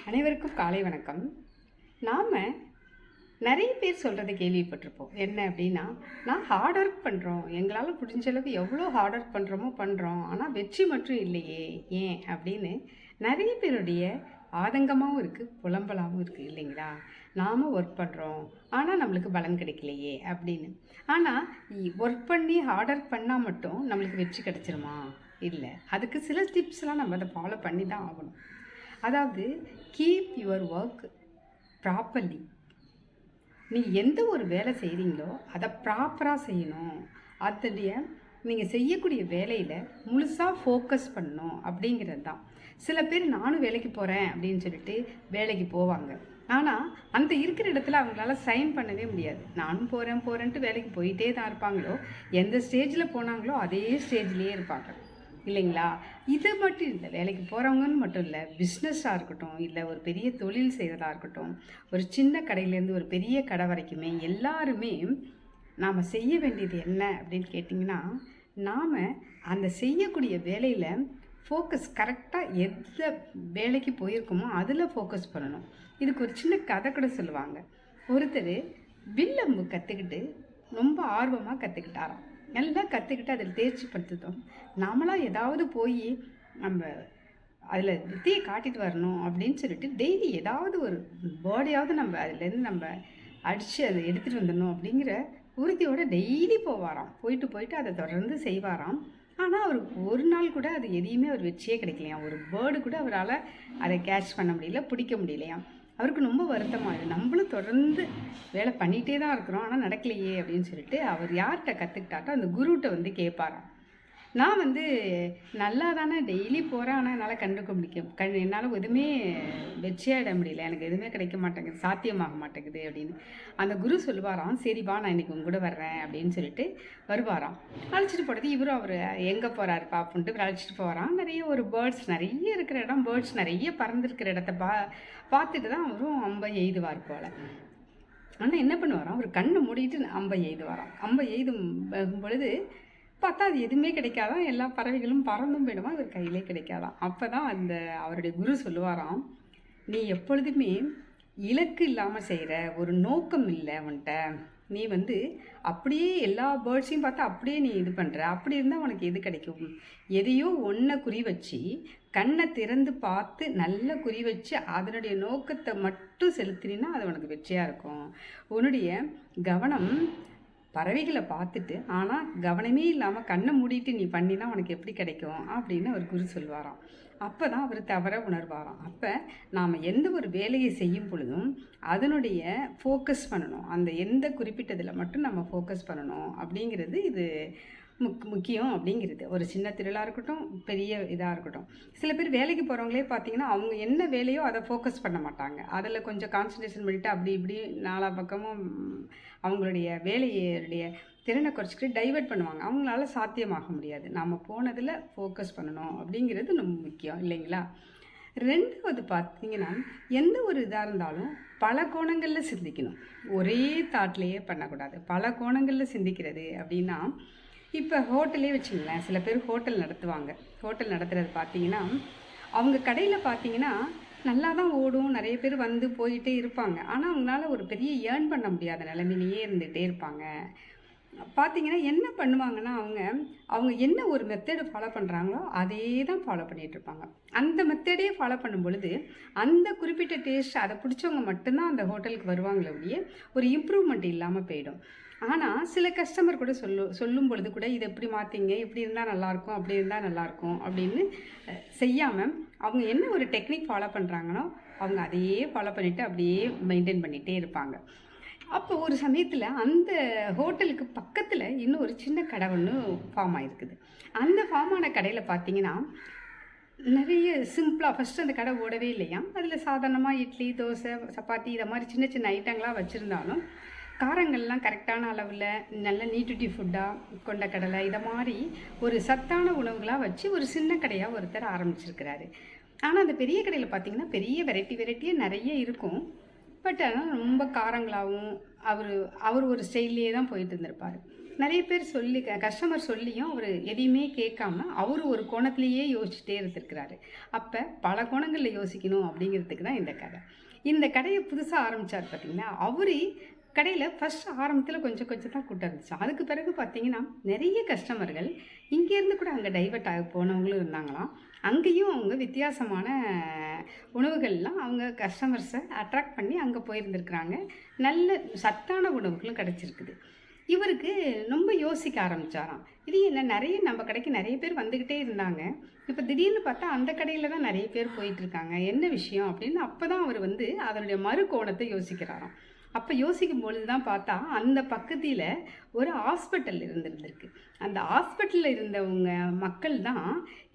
அனைவருக்கும் காலை வணக்கம். நாம் நிறைய பேர் சொல்கிறத கேள்விப்பட்டிருப்போம். என்ன அப்படின்னா, நான் ஹார்ட் ஒர்க் பண்ணுறோம், எங்களால் முடிஞ்ச அளவுக்கு எவ்வளோ ஹார்ட் ஒர்க் பண்ணுறோமோ பண்ணுறோம், ஆனால் வெற்றி மட்டும் இல்லையே ஏன் அப்படின்னு நிறைய பேருடைய ஆதங்கமாகவும் இருக்குது, புலம்பலாகவும் இருக்குது இல்லைங்களா? நாம் ஒர்க் பண்ணுறோம் ஆனால் நம்மளுக்கு பலன் கிடைக்கலையே அப்படின்னு. ஆனால் ஒர்க் பண்ணி ஹார்ட் ஒர்க் பண்ணால் மட்டும் நம்மளுக்கு வெற்றி கிடைச்சிருமா? இல்லை, அதுக்கு சில டிப்ஸ்லாம் நம்ம அதை ஃபாலோ பண்ணி தான் ஆகணும். அதாவது கீப் யுவர் ஒர்க் ப்ராப்பர்லி. நீ எந்த ஒரு வேலை செய்கிறீங்களோ அதை ப்ராப்பராக செய்யணும். அதோடைய நீங்கள் செய்யக்கூடிய வேலையில் முழுசாக ஃபோக்கஸ் பண்ணணும் அப்படிங்கிறது தான். சில பேர் நானும் வேலைக்கு போகிறேன் அப்படின்னு சொல்லிட்டு வேலைக்கு போவாங்க. ஆனால் அந்த இருக்கிற இடத்துல அவங்களால சைன் பண்ணவே முடியாது. நானும் போகிறேன்ட்டு வேலைக்கு போயிட்டே தான் இருப்பாங்களோ, எந்த ஸ்டேஜில் போனாங்களோ அதே ஸ்டேஜ்லேயே இருப்பாங்க இல்லைங்களா? இது மட்டும் இல்லை, வேலைக்கு போகிறவங்கன்னு மட்டும் இல்லை, பிஸ்னஸாக இருக்கட்டும், இல்லை ஒரு பெரிய தொழில் செய்கிறதா இருக்கட்டும், ஒரு சின்ன கடையிலேருந்து ஒரு பெரிய கடை வரைக்குமே எல்லாருமே நாம் செய்ய வேண்டியது என்ன அப்படின்னு கேட்டிங்கன்னா, நாம் அந்த செய்யக்கூடிய வேலையில் ஃபோக்கஸ் கரெக்டாக எந்த வேலைக்கு போயிருக்கோமோ அதில் ஃபோக்கஸ் பண்ணணும். இதுக்கு ஒரு சின்ன கதை கூட சொல்லுவாங்க. ஒருத்தர் வில்லம்பு கற்றுக்கிட்டு ரொம்ப ஆர்வமாக கற்றுக்கிட்டாராம். நல்லா கற்றுக்கிட்டு அதில் தேர்ச்சி படுத்துட்டோம். நாமளாக ஏதாவது போய் நம்ம அதில் வித்தியை காட்டிட்டு வரணும் அப்படின்னு சொல்லிட்டு டெய்லி ஏதாவது ஒரு பேர்டையாவது நம்ம அதுலேருந்து நம்ம அடித்து அதை எடுத்துகிட்டு வந்துடணும் அப்படிங்கிற உறுதியோடு டெய்லி போவாராம். போயிட்டு அதை தொடர்ந்து செய்வாராம். ஆனால் அவருக்கு ஒரு நாள் கூட அது எதையுமே அவர் வெற்றியே கிடைக்கலையாம். ஒரு பேர்டு கூட அவரால் அதை கேட்ச் பண்ண முடியல, பிடிக்க முடியலையாம். அவருக்கு ரொம்ப வருத்தமாக, நம்மளும் தொடர்ந்து வேலை பண்ணிகிட்டே தான் இருக்கிறோம் ஆனால் நடக்கலையே அப்படின்னு சொல்லிட்டு அவர் யார்கிட்ட கற்றுக்கிட்டாட்டோ அந்த குருகிட்ட வந்து கேட்பாராம். நான் நல்லா தானே டெய்லி போகிறேன், ஆனால் என்னால் என்னால் எதுவுமே வெற்றியாயிட முடியல, எனக்கு எதுவுமே கிடைக்க மாட்டேங்குது, சாத்தியமாக மாட்டேங்குது அப்படின்னு. அந்த குரு சொல்லுவாராம், சரிப்பா நான் இன்றைக்கி உங்க கூட வர்றேன் அப்படின்னு சொல்லிட்டு வருவாராம். அழைச்சிட்டு போகிறது இவரும் அவர் எங்கே போகிறாருப்பா அப்படின்ட்டு அழைச்சிட்டு போகிறான். நிறைய ஒரு பேர்ட்ஸ் நிறைய இருக்கிற இடம், பேர்ட்ஸ் நிறைய பறந்துருக்கிற இடத்த பார்த்துட்டு தான் அவரும் அம்பை எய்துவார் போல். ஆனால் என்ன பண்ணுவாராம், அவர் கண்ணை மூடிட்டு அம்பை எய்துவாராம். அம்பை எய்தும் பொழுது பார்த்தா அது எதுவுமே கிடைக்காதான், எல்லா பறவைகளும் பறந்தும் போயிடுமா, இவர் கையிலே கிடைக்காதான். அப்போ தான் அவருடைய குரு சொல்லுவாராம், நீ எப்பொழுதுமே இலக்கு இல்லாமல் செய்கிற, ஒரு நோக்கம் இல்லை உன்கிட்ட, நீ அப்படியே எல்லா பேர்ட்ஸையும் பார்த்தா அப்படியே நீ இது பண்ணுற, அப்படி இருந்தால் உனக்கு எது கிடைக்கும்? எதையோ ஒன்றை குறி வச்சு கண்ணை திறந்து பார்த்து நல்ல குறி வச்சு அதனுடைய நோக்கத்தை மட்டும் செலுத்தினா அது உனக்கு வெற்றியாக இருக்கும். உன்னுடைய கவனம் பறவைகளை பார்த்துட்டு ஆனால் கவனமே இல்லாமல் கண்ணை மூடிட்டு நீ பண்ணினா உனக்கு எப்படி கிடைக்கும் அப்படின்னு அவர் குரு சொல்வாராம். அப்போ தான் அவர் தவற உணர்வாராம். அப்போ நாம் எந்த ஒரு வேலையை செய்யும் பொழுதும் அதனுடைய ஃபோக்கஸ் பண்ணணும், அந்த எந்த குறிப்பிட்டதில் மட்டும் நம்ம ஃபோக்கஸ் பண்ணணும் அப்படிங்கிறது இது முக்கியம் அப்படிங்கிறது. ஒரு சின்ன திருவிழா இருக்கட்டும், பெரிய இதாக இருக்கட்டும். சில பேர் வேலைக்கு போகிறவங்களே பார்த்தீங்கன்னா அவங்க என்ன வேலையோ அதை ஃபோக்கஸ் பண்ண மாட்டாங்க, அதில் கொஞ்சம் கான்சன்ட்ரேஷன் பண்ணிவிட்டு அப்படி இப்படி நாலா பக்கமும் அவங்களுடைய வேலையுடைய திறனை குறைச்சிக்கிட்டு டைவெர்ட் பண்ணுவாங்க. அவங்களால சாத்தியமாக முடியாது. நாம் போனதில் ஃபோக்கஸ் பண்ணணும் அப்படிங்கிறது ரொம்ப முக்கியம் இல்லைங்களா? ரெண்டாவது பார்த்தீங்கன்னா, எந்த ஒரு இதாக இருந்தாலும் பல கோணங்களில் சிந்திக்கணும். ஒரே தாட்லேயே பண்ணக்கூடாது, பல கோணங்களில் சிந்திக்கிறது அப்படின்னா, இப்போ ஹோட்டலே வச்சுங்களேன், சில பேர் ஹோட்டல் நடத்துவாங்க. ஹோட்டல் நடத்துகிறது பார்த்தீங்கன்னா அவங்க கடையில் பார்த்தீங்கன்னா நல்லா தான் ஓடும், நிறைய பேர் போயிட்டே இருப்பாங்க. ஆனால் அவங்களால ஒரு பெரிய ஏர்ன் பண்ண முடியாத நிலைமையிலேயே இருந்துகிட்டே இருப்பாங்க. பார்த்தீங்கன்னா என்ன பண்ணுவாங்கன்னா அவங்க என்ன ஒரு மெத்தடு ஃபாலோ பண்ணுறாங்களோ அதே தான் ஃபாலோ பண்ணிகிட்ருப்பாங்க. அந்த மெத்தடே ஃபாலோ பண்ணும் பொழுது அந்த குறிப்பிட்ட டேஸ்ட் அதை பிடிச்சவங்க மட்டும்தான் அந்த ஹோட்டலுக்கு வருவாங்களே ஒழிய ஒரு இம்ப்ரூவ்மெண்ட் இல்லாமல் போயிடும். ஆனால் சில கஸ்டமர் கூட சொல்லும் பொழுது கூட இதை எப்படி மாற்றிங்க, இப்படி இருந்தால் நல்லாயிருக்கும், அப்படி இருந்தால் நல்லாயிருக்கும் அப்படின்னு செய்யாமல் அவங்க என்ன ஒரு டெக்னிக் ஃபாலோ பண்ணுறாங்களோ அவங்க அதையே ஃபாலோ பண்ணிவிட்டு அப்படியே மெயின்டைன் பண்ணிகிட்டே இருப்பாங்க. அப்போ ஒரு சமயத்தில் அந்த ஹோட்டலுக்கு பக்கத்தில் இன்னும் ஒரு சின்ன கடை ஒன்று ஃபார்ம் ஆகிருக்குது. அந்த ஃபார்ம் ஆன கடையில் பார்த்தீங்கன்னா நிறைய சிம்பிளாக ஃபஸ்ட்டு அந்த கடை ஓடவே இல்லையா, அதில் சாதாரணமாக இட்லி, தோசை, சப்பாத்தி இதை மாதிரி சின்ன சின்ன ஐட்டங்களாக வச்சுருந்தாலும் காரங்கள்லாம் கரெக்டான அளவில் நல்ல நியூட்ரிட்டிவ் ஃபுட்டாக கொண்ட கடலை இதை மாதிரி ஒரு சத்தான உணவுகளாக வச்சு ஒரு சின்ன கடையாக ஒருத்தர் ஆரம்பிச்சிருக்கிறாரு. ஆனால் அந்த பெரிய கடையில் பார்த்திங்கன்னா பெரிய வெரைட்டியாக நிறைய இருக்கும். பட் ஆனால் ரொம்ப காரங்களாகவும் அவர் ஒரு ஸ்டைல்லையே தான் போயிட்டு இருந்திருப்பார். நிறைய பேர் சொல்லி கஸ்டமர் சொல்லியும் அவர் எதையுமே கேட்காம அவர் ஒரு கோணத்திலேயே யோசிச்சுட்டே இருந்திருக்கிறாரு. அப்போ பல கோணங்களில் யோசிக்கணும் அப்படிங்கிறதுக்கு தான் இந்த கதை. இந்த கடையை புதுசாக ஆரம்பித்தார் பார்த்தீங்கன்னா, அவரே கடையில் ஃபஸ்ட் ஆரம்பத்தில் கொஞ்சம் கொஞ்சம் தான் கூட்டம் இருந்துச்சு. அதுக்கு பிறகு பார்த்தீங்கன்னா நிறைய கஸ்டமர்கள் இங்கேருந்து கூட அங்கே டைவர்ட் ஆகி போனவங்களும் இருந்தாங்களாம். அங்கேயும் அவங்க வித்தியாசமான உணவுகள்லாம் அவங்க கஸ்டமர்ஸை அட்ராக்ட் பண்ணி அங்கே போயிருந்துருக்குறாங்க. நல்ல சத்தான உணவுகளும் கிடச்சிருக்குது. இவருக்கு ரொம்ப யோசிக்க ஆரம்பித்தாராம். இது என்ன, நிறைய நம்ம கடைக்கு நிறைய பேர் வந்துக்கிட்டே இருந்தாங்க, இப்போ திடீர்னு பார்த்தா அந்த கடையில் தான் நிறைய பேர் போயிட்டுருக்காங்க, என்ன விஷயம் அப்படின்னு. அப்போ தான் அவர் அதனுடைய மறு கோணத்தை யோசிக்கிறாராம். அப்போ யோசிக்கும் பொழுது தான் பார்த்தா அந்த பக்கத்தில் ஒரு ஹாஸ்பிட்டல் இருந்திருக்கு. அந்த ஹாஸ்பிட்டலில் இருந்தவங்க மக்கள் தான்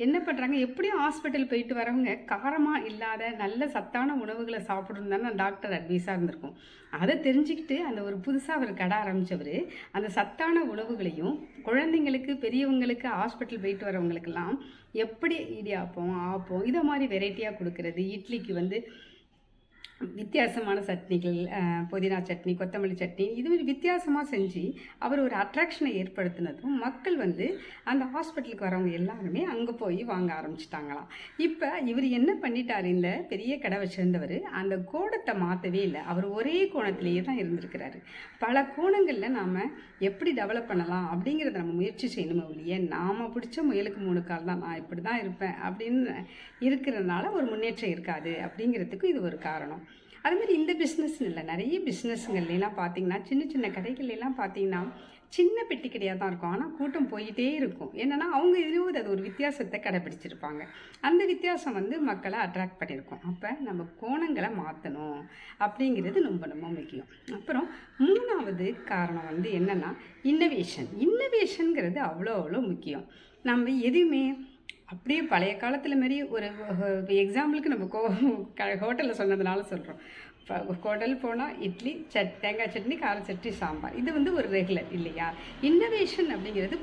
என்ன பண்ணுறாங்க, எப்படியும் ஹாஸ்பிட்டல் போயிட்டு வரவங்க காரமாக இல்லாத நல்ல சத்தான உணவுகளை சாப்பிடணும் தானே டாக்டர் அட்வைஸாக இருந்திருக்கும். அதை தெரிஞ்சுக்கிட்டு அந்த ஒரு புதுசாக அவர் கடை ஆரம்பித்தவர் அந்த சத்தான உணவுகளையும் குழந்தைங்களுக்கு பெரியவங்களுக்கு ஹாஸ்பிட்டல் போயிட்டு வரவங்களுக்கெல்லாம் எப்படி இடியாப்பம் ஆப்பம் இதை மாதிரி வெரைட்டியாக கொடுக்கறது, இட்லிக்கு வித்தியாசமான சட்னிகள், புதினா சட்னி, கொத்தமல்லி சட்னி, இது மாதிரி வித்தியாசமாக செஞ்சு அவர் ஒரு அட்ராக்ஷனை ஏற்படுத்தினதும் மக்கள் அந்த ஹாஸ்பிட்டலுக்கு வரவங்க எல்லாருமே அங்கே போய் வாங்க ஆரம்பிச்சிட்டாங்களாம். இப்போ இவர் என்ன பண்ணிட்டார், இந்த பெரிய கடை வச்சுருந்தவர் அந்த கோணத்தை மாற்றவே இல்லை. அவர் ஒரே கோணத்திலேயே தான் இருந்திருக்கிறாரு. பல கோணங்களில் நாம் எப்படி டெவலப் பண்ணலாம் அப்படிங்கிறத நம்ம முயற்சி செய்யணுமே ஒழிய, நாம் பிடிச்ச முயலுக்கு 3 கால் தான், நான் இப்படி தான் இருப்பேன் அப்படின்னு இருக்கிறதுனால ஒரு முன்னேற்றம் இருக்காது அப்படிங்கிறதுக்கு இது ஒரு காரணம். அதுமாதிரி இந்த பிஸ்னஸ்ன்னு இல்லை, நிறைய பிஸ்னஸ்ங்கள்லாம் பார்த்திங்கன்னா சின்ன சின்ன கடைகள்லாம் பார்த்திங்கன்னா சின்ன பெட்டி கடையாக தான் இருக்கும், ஆனால் கூட்டம் போயிட்டே இருக்கும். என்னென்னா அவங்க இதுலேயும் அது ஒரு வித்தியாசத்தை கடைப்பிடிச்சிருப்பாங்க. அந்த வித்தியாசம் மக்களை அட்ராக்ட் பண்ணியிருக்கோம். அப்போ நம்ம கோணங்களை மாற்றணும் அப்படிங்கிறது ரொம்ப ரொம்ப முக்கியம். அப்புறம் 3வது காரணம் என்னென்னா இன்னோவேஷன்ங்கிறது அவ்வளோ முக்கியம். நம்ம எதுவுமே அப்படியே பழைய காலத்தில் மாரி ஒரு எக்ஸாம்பிளுக்கு நம்ம ஹோட்டலில் சொன்னதுனால சொல்கிறோம். ஹோட்டல் போனால் இட்லி தேங்காய் சட்னி, கார சட்னி, சாம்பார், இது ஒரு ரெகுலர் இல்லையா. இன்னோவேஷன் அப்படிங்கிறது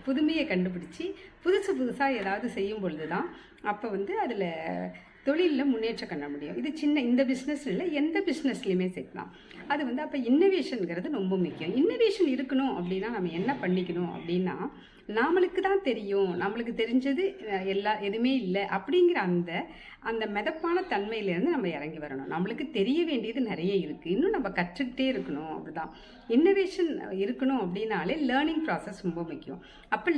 புதுமையை கண்டுபிடிச்சி புதுசாக ஏதாவது செய்யும் பொழுது தான் அப்போ அதில் தொழிலில் முன்னேற்றம் காண முடியும். இது இந்த பிஸ்னஸ் இல்லை, எந்த பிஸ்னஸ்லையுமே சேர்க்கலாம். அது அப்போ இன்னோவேஷனுங்கிறது ரொம்ப முக்கியம். இன்னோவேஷன் இருக்கணும் அப்படின்னா நம்ம என்ன பண்ணிக்கணும் அப்படின்னா, நம்மளுக்கு தான் தெரியும், நம்மளுக்கு தெரிஞ்சது எதுவுமே இல்லை அப்படிங்கிற அந்த மெதப்பான தன்மையிலேருந்து நம்ம இறங்கி வரணும். நம்மளுக்கு தெரிய வேண்டியது நிறைய இருக்குது, இன்னும் நம்ம கற்றுக்கிட்டே இருக்கணும். அப்படிதான் இன்னோவேஷன் இருக்கணும் அப்படின்னாலே லேர்னிங் ப்ராசஸ் ரொம்ப முக்கியம். அப்போ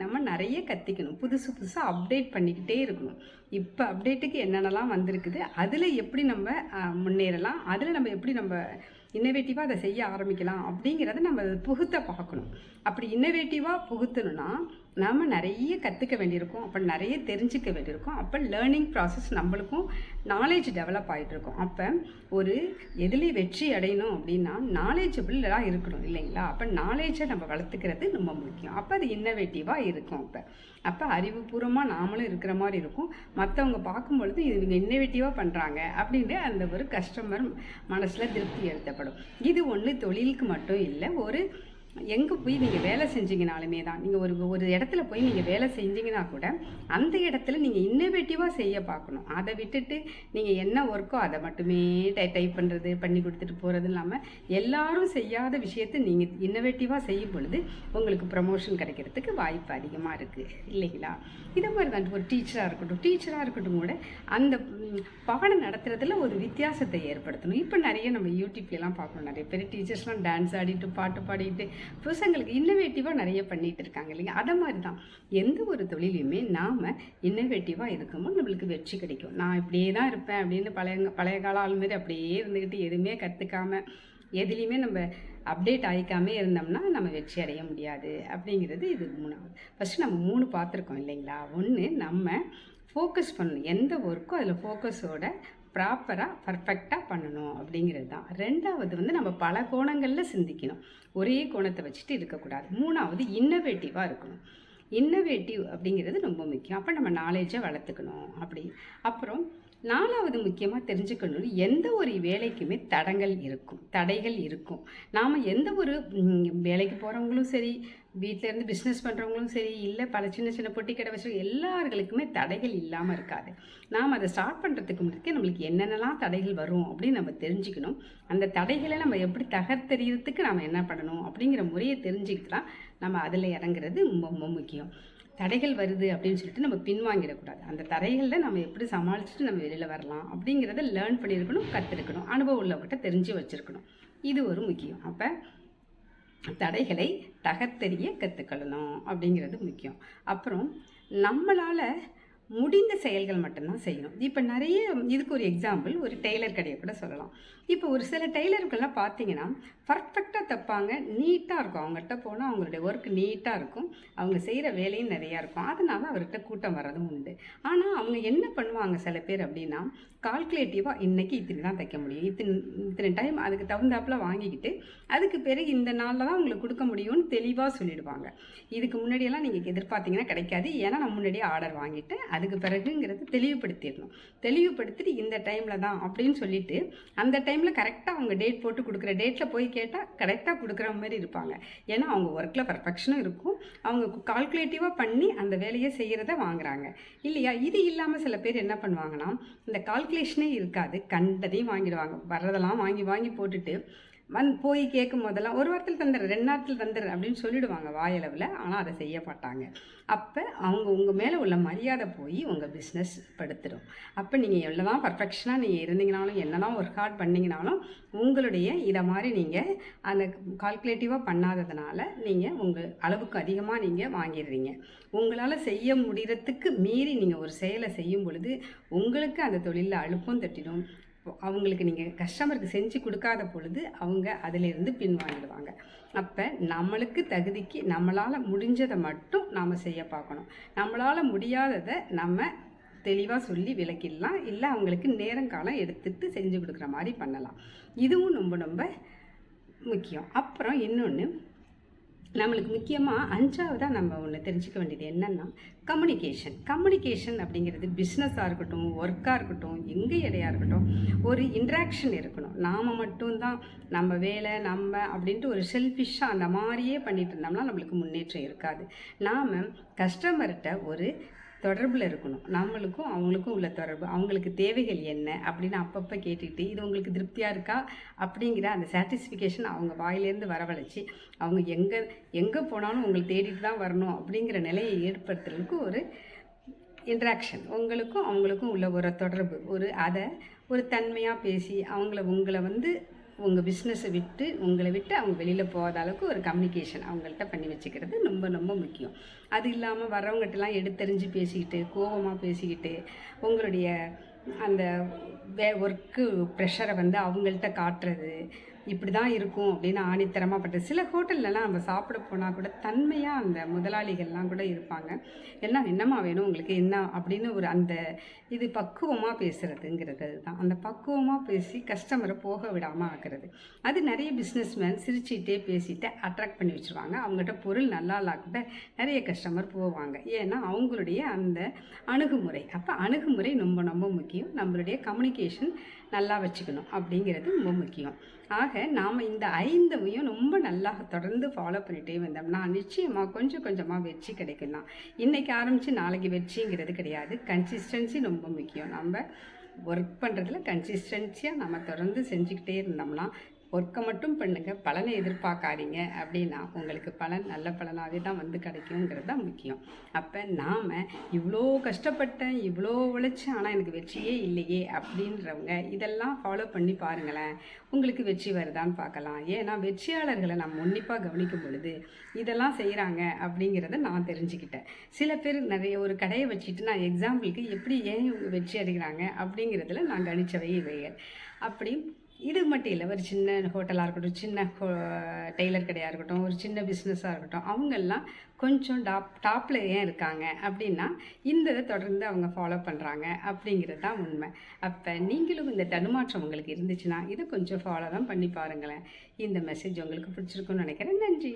நம்ம நிறைய கற்றுக்கணும், புதுசாக அப்டேட் பண்ணிக்கிட்டே இருக்கணும். இப்போ அப்டேட்டுக்கு என்னென்னலாம் வந்திருக்குது, அதில் எப்படி நம்ம முன்னேறலாம், அதில் நம்ம எப்படி நம்ம இன்னோவேட்டிவாக அதை செய்ய ஆரம்பிக்கலாம் அப்படிங்கிறத நம்ம புகுத்த பார்க்கணும். அப்படி இன்னோவேட்டிவாக புகுத்தணும்னா நாம் நிறைய கற்றுக்க வேண்டியிருக்கும், அப்போ நிறைய தெரிஞ்சிக்க வேண்டியிருக்கும். அப்போ லேர்னிங் ப்ராசஸ் நம்மளுக்கும் நாலேஜ் டெவலப் ஆகிட்டுருக்கும். அப்போ ஒரு எதுலேயும் வெற்றி அடையணும் அப்படின்னா நாலேஜபிளாக இருக்கணும் இல்லைங்களா. அப்போ நாலேஜை நம்ம வளர்த்துக்கிறது ரொம்ப முக்கியம். அப்போ அது இன்னோவேட்டிவாக இருக்கும். அப்போ அறிவுபூர்வமாக நாமளும் இருக்கிற மாதிரி இருக்கும். மற்றவங்க பார்க்கும்பொழுது இவங்க இன்னோவேட்டிவாக பண்ணுறாங்க அப்படின்ட்டு அந்த ஒரு கஸ்டமர் மனசில் திருப்தி ஏற்படும். இது ஒன்று தொழிலுக்கு மட்டும் இல்லை, எங்கே போய் நீங்கள் வேலை செஞ்சீங்கனாலுமே தான். நீங்கள் ஒரு இடத்துல போய் நீங்கள் வேலை செஞ்சீங்கன்னா கூட அந்த இடத்துல நீங்கள் இன்னோவேட்டிவாக செய்ய பார்க்கணும். அதை விட்டுட்டு நீங்கள் என்ன ஒர்க்கோ அதை மட்டுமே டைப் பண்ணுறது, பண்ணி கொடுத்துட்டு போகிறது இல்லாமல் எல்லாரும் செய்யாத விஷயத்தை நீங்கள் இன்னோவேட்டிவாக செய்யும் பொழுது உங்களுக்கு ப்ரமோஷன் கிடைக்கிறதுக்கு வாய்ப்பு அதிகமாக இருக்குது இல்லைங்களா. இதை மாதிரி தான் ஒரு டீச்சராக இருக்கட்டும் கூட அந்த பாடம் நடத்துறதுல ஒரு வித்தியாசத்தை ஏற்படுத்தணும். இப்போ நிறைய நம்ம யூடியூப்லாம் பார்க்கணும், நிறைய பேர் டீச்சர்ஸ்லாம் டான்ஸ் ஆடிட்டு பாட்டு பாடிட்டு பசங்களுக்கு இன்னோவேட்டிவாக நிறைய பண்ணிகிட்டு இருக்காங்க இல்லைங்க. அதை மாதிரி தான் எந்த ஒரு தொழிலையுமே நாம் இன்னோவேட்டிவாக இருக்கும்போது நம்மளுக்கு வெற்றி கிடைக்கும். நான் இப்படியே தான் இருப்பேன் அப்படின்னு பழைய கால ஆள் மாரி அப்படியே இருந்துக்கிட்டு எதுவுமே கற்றுக்காமல் எதுலேயுமே நம்ம அப்டேட் ஆகிக்காமே இருந்தோம்னா நம்ம வெற்றி அடைய முடியாது அப்படிங்கிறது இது 3வது. ஃபஸ்ட்டு நம்ம 3 பார்த்துருக்கோம் இல்லைங்களா. 1 நம்ம ஃபோக்கஸ் பண்ணணும், எந்த ஒர்க்கோ அதில் ஃபோக்கஸோட ப்ராப்பராக பர்ஃபெக்டாக பண்ணணும் அப்படிங்கிறது தான். 2வது நம்ம பல கோணங்களில் சிந்திக்கணும், ஒரே கோணத்தை வச்சுட்டு இருக்கக்கூடாது. 3வது இன்னோவேட்டிவாக இருக்கணும். இன்னோவேட்டிவ் அப்படிங்கிறது ரொம்ப முக்கியம். அப்போ நம்ம நாலேஜை வளர்த்துக்கணும். அப்புறம் 4வது முக்கியமாக தெரிஞ்சுக்கணும், எந்த ஒரு வேலைக்குமே தடைகள் இருக்கும். நாம் எந்த ஒரு வேலைக்கு போகிறவங்களும் சரி, வீட்டிலேருந்து பிஸ்னஸ் பண்ணுறவங்களும் சரி, இல்லை பல சின்ன சின்ன பொட்டி கடை வச்சு எல்லார்களுக்குமே தடைகள் இல்லாமல் இருக்காது. நாம் அதை ஸ்டார்ட் பண்ணுறதுக்கு முன்னாடி நம்மளுக்கு என்னென்னலாம் தடைகள் வரும் அப்படின்னு நம்ம தெரிஞ்சுக்கணும். அந்த தடைகளை நம்ம எப்படி தகர்த்தெறியறதுக்கு நாம் என்ன பண்ணணும் அப்படிங்கிற முறையை தெரிஞ்சுக்கிட்டு தான் நம்ம அதில் இறங்குறது ரொம்ப ரொம்ப முக்கியம். தடைகள் வருது அப்படின்னு சொல்லிட்டு நம்ம பின்வாங்கிடக்கூடாது. அந்த தடைகளில் நம்ம எப்படி சமாளிச்சுட்டு நம்ம வெளியில் வரலாம் அப்படிங்கிறத லேர்ன் பண்ணியிருக்கணும், கற்றுருக்கணும், அனுபவம் உள்ளவங்ககிட்ட தெரிஞ்சு வச்சுருக்கணும். இது ஒரு முக்கியம். அப்போ தடைகளை தகர்த்தெறிய கற்றுக்கொள்ளணும் அப்படிங்கிறது முக்கியம். அப்புறம் நம்மளால் முடிந்த செயல்கள் மட்டும்தான் செய்யணும். இப்போ நிறைய இதுக்கு ஒரு எக்ஸாம்பிள் ஒரு டெய்லர் கடையை கூட சொல்லலாம். இப்போ ஒரு சில டெய்லர்கள்லாம் பார்த்தீங்கன்னா பர்ஃபெக்டாக தைப்பாங்க, நீட்டாக இருக்கும். அவங்ககிட்ட போனால் அவங்களுடைய ஒர்க் நீட்டாக இருக்கும், அவங்க செய்கிற வேலையும் நிறையா இருக்கும். அதனால் அவர்கிட்ட கூட்டம் வர்றதும் உண்டு. ஆனால் அவங்க என்ன பண்ணுவாங்க சில பேர் அப்படின்னா, கால்குலேட்டிவாக இன்றைக்கி இத்தனை தான் தைக்க முடியும், இத்தனை டைம் அதுக்கு தகுந்தாப்பில் வாங்கிக்கிட்டு அதுக்கு பிறகு இந்த நாளில் தான் உங்களுக்கு கொடுக்க முடியும்னு தெளிவாக சொல்லிடுவாங்க. இதுக்கு முன்னாடியெல்லாம் நீங்கள் எதிர்பார்த்தீங்கன்னா கிடைக்காது, ஏன்னா நான் முன்னாடியே ஆர்டர் வாங்கிட்டேன், அதுக்கு பிறகுங்கிறது தெளிவுபடுத்திடணும். தெளிவுபடுத்திட்டு இந்த டைமில் தான் அப்படின்னு சொல்லிவிட்டு அந்த டைமில் கரெக்டாக அவங்க டேட் போட்டு கொடுக்குற டேட்டில் போய் கேட்டால் கரெக்டாக கொடுக்குற மாதிரி இருப்பாங்க. ஏன்னா அவங்க ஒர்க்கில் பர்ஃபெக்ஷனும் இருக்கும், அவங்க கால்குலேட்டிவாக பண்ணி அந்த வேலையை செய்கிறத வாங்குறாங்க இல்லையா. இது இல்லாமல் சில பேர் என்ன பண்ணுவாங்கன்னா, இந்த கால்குலேஷனே இருக்காது, கண்டதையும் வாங்கிடுவாங்க. வர்றதெல்லாம் வாங்கி வாங்கி போட்டுட்டு போய் கேட்கும் போதெல்லாம் ஒரு வாரத்தில் தந்துடுறேன், 2 நாட்கள் தந்துடுறேன் அப்படின்னு சொல்லிடுவாங்க வாயளவில். ஆனால் அதை செய்ய மாட்டாங்க. அப்போ அவங்க உங்கள் மேலே உள்ள மரியாதை போய் உங்கள் பிஸ்னஸ் படுத்துடும். அப்போ நீங்கள் எவ்வளோ தான் பர்ஃபெக்ஷனாக நீங்கள் இருந்தீங்கனாலும், என்ன தான் ஒர்க் ஹார்ட் பண்ணிங்கனாலும், உங்களுடைய இதை மாதிரி நீங்கள் அந்த கால்குலேட்டிவாக பண்ணாததுனால நீங்கள் உங்கள் அளவுக்கு அதிகமாக நீங்கள் வாங்கிடுறீங்க. உங்களால் செய்ய முடிகிறதுக்கு மீறி நீங்கள் ஒரு செயலை செய்யும் பொழுது உங்களுக்கு அந்த தொழிலில் அழுப்பம் தட்டிடும். அவங்களுக்கு நீங்கள் கஸ்டமருக்கு செஞ்சு கொடுக்காத பொழுது அவங்க அதிலிருந்து பின்வாங்கிடுவாங்க. அப்போ நம்மளுக்கு தகுதிக்கு நம்மளால் முடிஞ்சதை மட்டும் நாம் செய்ய பார்க்கணும். நம்மளால் முடியாததை நம்ம தெளிவாக சொல்லி விளக்கிடலாம், இல்லை அவங்களுக்கு நேரங்காலம் எடுத்துகிட்டு செஞ்சு கொடுக்குற மாதிரி பண்ணலாம். இதுவும் ரொம்ப ரொம்ப முக்கியம். அப்புறம் இன்னொன்று நம்மளுக்கு முக்கியமாக 5ஆவதாக நம்ம ஒன்று தெரிஞ்சுக்க வேண்டியது என்னென்னா கம்யூனிகேஷன் அப்படிங்கிறது பிஸ்னஸாக இருக்கட்டும், ஒர்க்காக இருக்கட்டும், எங்கே இடையாக இருக்கட்டும், ஒரு இன்ட்ராக்ஷன் இருக்கணும். நாம் மட்டும்தான் நம்ம வேலை நம்ம அப்படின்ட்டு ஒரு செல்ஃபிஷ்ஷாக அந்த மாதிரியே பண்ணிட்டு இருந்தோம்னா நம்மளுக்கு முன்னேற்றம் இருக்காது. நாம் கஸ்டமர்கிட்ட ஒரு தொடர்பில் இருக்கணும். நம்மளுக்கும் அவங்களுக்கும் உள்ள தொடர்பு, அவங்களுக்கு தேவைகள் என்ன அப்படின்னு அப்பப்போ கேட்டுக்கிட்டு இது உங்களுக்கு திருப்தியாக இருக்கா அப்படிங்கிற அந்த சாட்டிஸ்ஃபிகேஷன் அவங்க வாயிலேருந்து வரவழைச்சி அவங்க எங்கே போனாலும் உங்களை தேடிட்டு தான் வரணும் அப்படிங்கிற நிலையை ஏற்படுத்துறதுக்கு ஒரு இன்ட்ராக்ஷன், உங்களுக்கும் அவங்களுக்கும் உள்ள ஒரு தொடர்பு, அதை ஒரு தன்மையாக பேசி உங்களை உங்கள் பிஸ்னஸை உங்களை விட்டு அவங்க வெளியில் போகாத அளவுக்கு ஒரு கம்யூனிகேஷன் அவங்கள்ட்ட பண்ணி வச்சுக்கிறது ரொம்ப ரொம்ப முக்கியம். அது இல்லாமல் வரவங்ககிட்டலாம் எடுத்தறிஞ்சு பேசிக்கிட்டு, கோபமாக பேசிக்கிட்டு, உங்களுடைய அந்த ஒர்க்கு ப்ரெஷரை அவங்கள்ட்ட காட்டுறது, இப்படி தான் இருக்கும் அப்படின்னு ஆணித்தரமாக பட்டது. சில ஹோட்டல்லலாம் நம்ம சாப்பிட போனால் கூட தன்மையாக அந்த முதலாளிகள்லாம் கூட இருப்பாங்க. என்னம்மா வேணும் உங்களுக்கு என்ன அப்படின்னு ஒரு அந்த இது பக்குவமாக பேசுகிறதுங்கிறது தான். அந்த பக்குவமாக பேசி கஸ்டமரை போக விடாமல் ஆக்குறது. அது நிறைய பிஸ்னஸ்மேன் சிரிச்சிட்டே பேசிட்டு அட்ராக்ட் பண்ணி வச்சுருவாங்க. அவங்ககிட்ட பொருள் நல்லா கூட நிறைய கஸ்டமர் போவாங்க. ஏன்னா அவங்களுடைய அந்த அணுகுமுறை. அப்போ அணுகுமுறை ரொம்ப ரொம்ப முக்கியம். நம்மளுடைய கம்யூனிகேஷன் நல்லா வச்சுக்கணும் அப்படிங்கிறது ரொம்ப முக்கியம். ஆக நாம் இந்த 5ஐயும் ரொம்ப நல்லா தொடர்ந்து ஃபாலோ பண்ணிகிட்டே வந்தோம்னா நிச்சயமாக கொஞ்சம் கொஞ்சமாக வெற்றி கிடைக்கும் தான். இன்றைக்கி ஆரம்பித்து நாளைக்கு வெற்றிங்கிறது கிடையாது. கன்சிஸ்டன்சி ரொம்ப முக்கியம். நம்ம ஒர்க் பண்ணுறதுல கன்சிஸ்டன்சியாக நம்ம தொடர்ந்து செஞ்சுக்கிட்டே இருந்தோம்னா, ஒர்க்கை மட்டும் பண்ணுங்கள், பலனை எதிர்பார்க்காதீங்க அப்படின்னா உங்களுக்கு பலன் நல்ல பலனாகவே தான் கிடைக்குங்கிறது தான் முக்கியம். அப்போ நாம் இவ்வளோ கஷ்டப்பட்டேன், இவ்வளோ உழைச்சேன், ஆனால் எனக்கு வெற்றியே இல்லையே அப்படின்றவங்க இதெல்லாம் ஃபாலோ பண்ணி பாருங்களேன், உங்களுக்கு வெற்றி வருதான்னு பார்க்கலாம். ஏன்னா வெற்றியாளர்களை நம்ம உன்னிப்பாக கவனிக்கும் பொழுது இதெல்லாம் செய்கிறாங்க அப்படிங்கிறத நான் தெரிஞ்சுக்கிட்டேன். சில பேர் நிறைய ஒரு கடையை வச்சுட்டு நான் எக்ஸாம்பிளுக்கு எப்படி ஏன் இவங்க வெற்றி அடைகிறாங்க அப்படிங்கிறதுல நான் கணிச்சவை இவைகள். அப்படி இது மட்டும் இல்லை, ஒரு சின்ன ஹோட்டலாக இருக்கட்டும், சின்ன டெய்லர் கடையாக இருக்கட்டும், ஒரு சின்ன பிஸ்னஸாக இருக்கட்டும், அவங்கெல்லாம் கொஞ்சம் டாப்பில் ஏன் இருக்காங்க அப்படின்னா இதை தொடர்ந்து அவங்க ஃபாலோ பண்ணுறாங்க அப்படிங்கிறது தான் உண்மை. அப்போ நீங்களும் இந்த தடுமாற்றம் உங்களுக்கு இருந்துச்சுன்னா இதை கொஞ்சம் ஃபாலோ தான் பண்ணி பாருங்களேன். இந்த மெசேஜ் உங்களுக்கு பிடிச்சிருக்குன்னு நினைக்கிறேன். நன்றி.